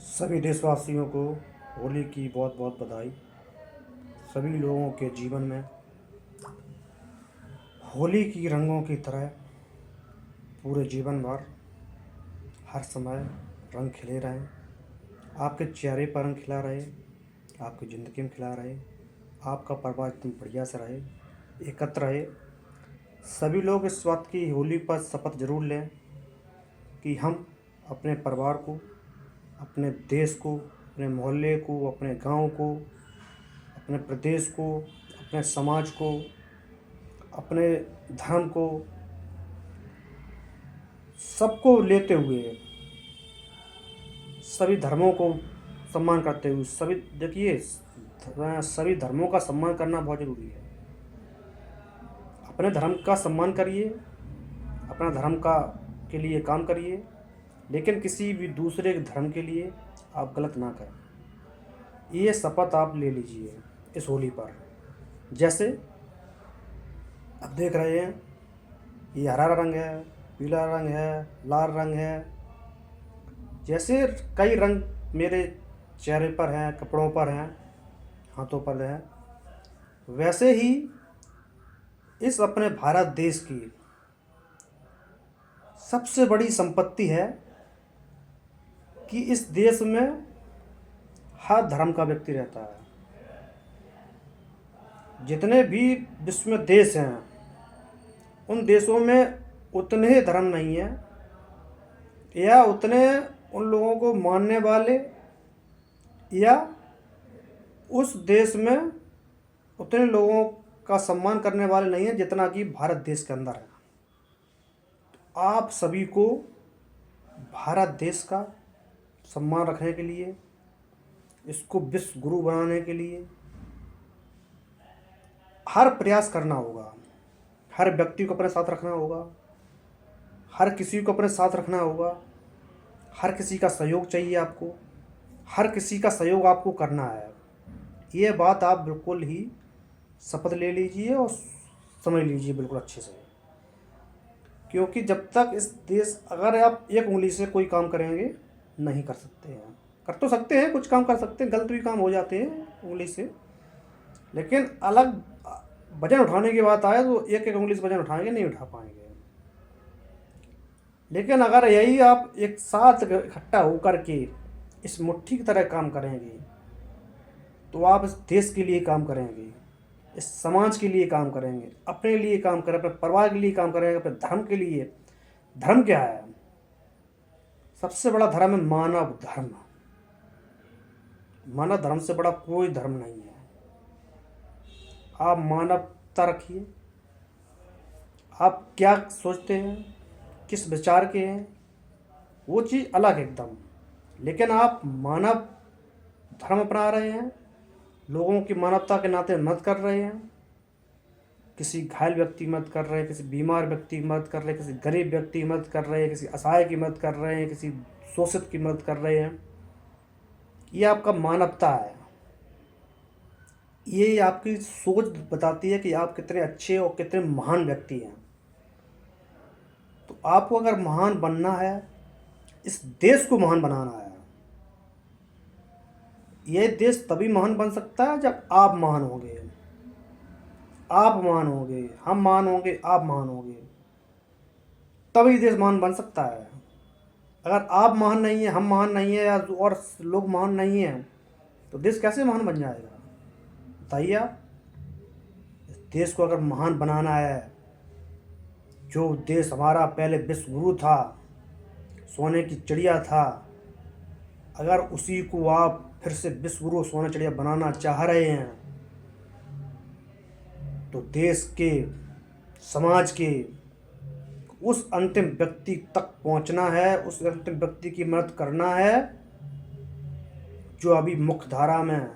सभी देशवासियों को होली की बहुत बहुत बधाई। सभी लोगों के जीवन में होली की रंगों की तरह पूरे जीवन भर हर समय रंग खिले रहें। आपके चेहरे पर रंग खिला रहे, आपकी ज़िंदगी में खिला रहे, आपका परिवार एकदम बढ़िया से रहे, एकत्र रहे। सभी लोग इस बात की होली पर शपथ जरूर लें कि हम अपने परिवार को, अपने देश को, अपने मोहल्ले को, अपने गांव को, अपने प्रदेश को, अपने समाज को, अपने धर्म को, सबको लेते हुए, सभी धर्मों को सम्मान करते हुए, सभी देखिए, सभी धर्मों का सम्मान करना बहुत ज़रूरी है। अपने धर्म का सम्मान करिए, अपना धर्म का के लिए काम करिए, लेकिन किसी भी दूसरे धर्म के लिए आप गलत ना करें। ये शपथ आप ले लीजिए इस होली पर। जैसे अब देख रहे हैं, ये हरा रंग है, पीला रंग है, लाल रंग है। जैसे कई रंग मेरे चेहरे पर हैं, कपड़ों पर हैं, हाथों पर हैं, वैसे ही इस अपने भारत देश की सबसे बड़ी संपत्ति है कि इस देश में हर धर्म का व्यक्ति रहता है। जितने भी विश्व में देश हैं, उन देशों में उतने ही धर्म नहीं हैं, या उतने उन लोगों को मानने वाले, या उस देश में उतने लोगों का सम्मान करने वाले नहीं हैं जितना कि भारत देश के अंदर है। आप सभी को भारत देश का सम्मान रखने के लिए, इसको विश्व गुरु बनाने के लिए हर प्रयास करना होगा। हर व्यक्ति को अपने साथ रखना होगा, हर किसी को अपने साथ रखना होगा, हर किसी का सहयोग चाहिए आपको, हर किसी का सहयोग आपको करना है। ये बात आप बिल्कुल ही शपथ ले लीजिए और समझ लीजिए बिल्कुल अच्छे से। क्योंकि जब तक इस देश, अगर आप एक उंगली से कोई काम करेंगे नहीं कर सकते हैं। कर तो सकते हैं, कुछ काम कर सकते हैं, गलत भी काम हो जाते हैं उंगली से, लेकिन अलग वजन उठाने की बात आए तो एक एक उंगली से वजन उठाएंगे नहीं उठा पाएंगे। लेकिन अगर यही आप एक साथ इकट्ठा होकर के इस मुट्ठी की तरह काम करेंगे तो आप इस देश के लिए काम करेंगे, इस समाज के लिए काम करेंगे, अपने लिए काम करें, अपने परिवार के लिए काम करेंगे, अपने धर्म के लिए। धर्म क्या है? सबसे बड़ा धर्म है मानव धर्म। मानव धर्म से बड़ा कोई धर्म नहीं है। आप मानवता रखिए। आप क्या सोचते हैं, किस विचार के हैं, वो चीज़ अलग एकदम, लेकिन आप मानव धर्म अपना रहे हैं, लोगों की मानवता के नाते मदद कर रहे हैं, किसी घायल व्यक्ति की मदद कर रहे हैं, किसी बीमार व्यक्ति की मदद कर रहे हैं, किसी गरीब व्यक्ति की मदद कर रहे हैं, किसी असहाय की मदद कर रहे हैं, किसी शोषित की मदद कर रहे हैं। ये आपका मानवता है। ये आपकी सोच बताती है कि आप कितने अच्छे और कितने महान व्यक्ति हैं। तो आपको अगर महान बनना है, इस देश को महान बनाना है, ये देश तभी महान बन सकता है जब आप महान होंगे। आप महान होंगे, हम महान होंगे, आप महान होंगे, तभी देश महान बन सकता है। अगर आप महान नहीं है, हम महान नहीं है, या और लोग महान नहीं हैं, तो देश कैसे महान बन जाएगा? बताइए आप। इस देश को अगर महान बनाना है, जो देश हमारा पहले विश्व गुरु था, सोने की चिड़िया था, अगर उसी को आप फिर से विश्व गुरु सोने चिड़िया बनाना चाह रहे हैं, तो देश के, समाज के उस अंतिम व्यक्ति तक पहुंचना है, उस अंतिम व्यक्ति की मदद करना है जो अभी मुख्य धारा में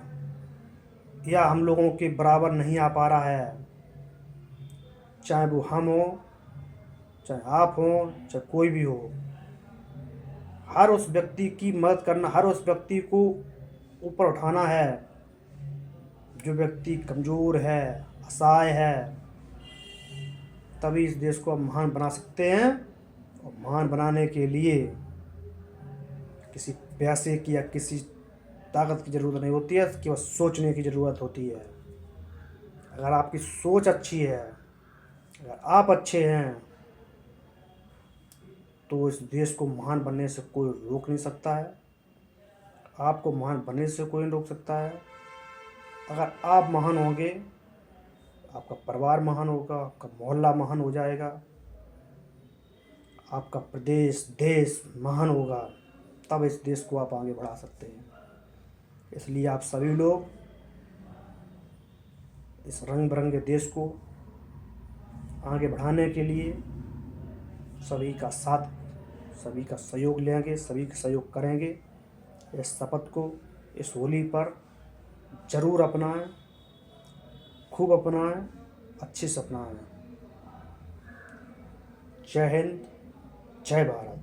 या हम लोगों के बराबर नहीं आ पा रहा है। चाहे वो हम हो, चाहे आप हो, चाहे कोई भी हो, हर उस व्यक्ति की मदद करना, हर उस व्यक्ति को ऊपर उठाना है जो व्यक्ति कमज़ोर है, असहाय है। तभी इस देश को हम महान बना सकते हैं। और महान बनाने के लिए किसी पैसे की या किसी ताकत की ज़रूरत नहीं होती है, केवल सोचने की ज़रूरत होती है। अगर आपकी सोच अच्छी है, अगर आप अच्छे हैं, तो इस देश को महान बनने से कोई रोक नहीं सकता है। आपको महान बनने से कोई नहीं रोक सकता है। अगर आप महान होंगे, आपका परिवार महान होगा, आपका मोहल्ला महान हो जाएगा, आपका प्रदेश देश महान होगा, तब इस देश को आप आगे बढ़ा सकते हैं। इसलिए आप सभी लोग इस रंग बिरंगे देश को आगे बढ़ाने के लिए सभी का साथ, सभी का सहयोग लेंगे, सभी का सहयोग करेंगे। इस शपथ को इस होली पर ज़रूर अपनाएं, खूब अपनाएं, अच्छे से अपनाएं। जय हिंद, जय भारत।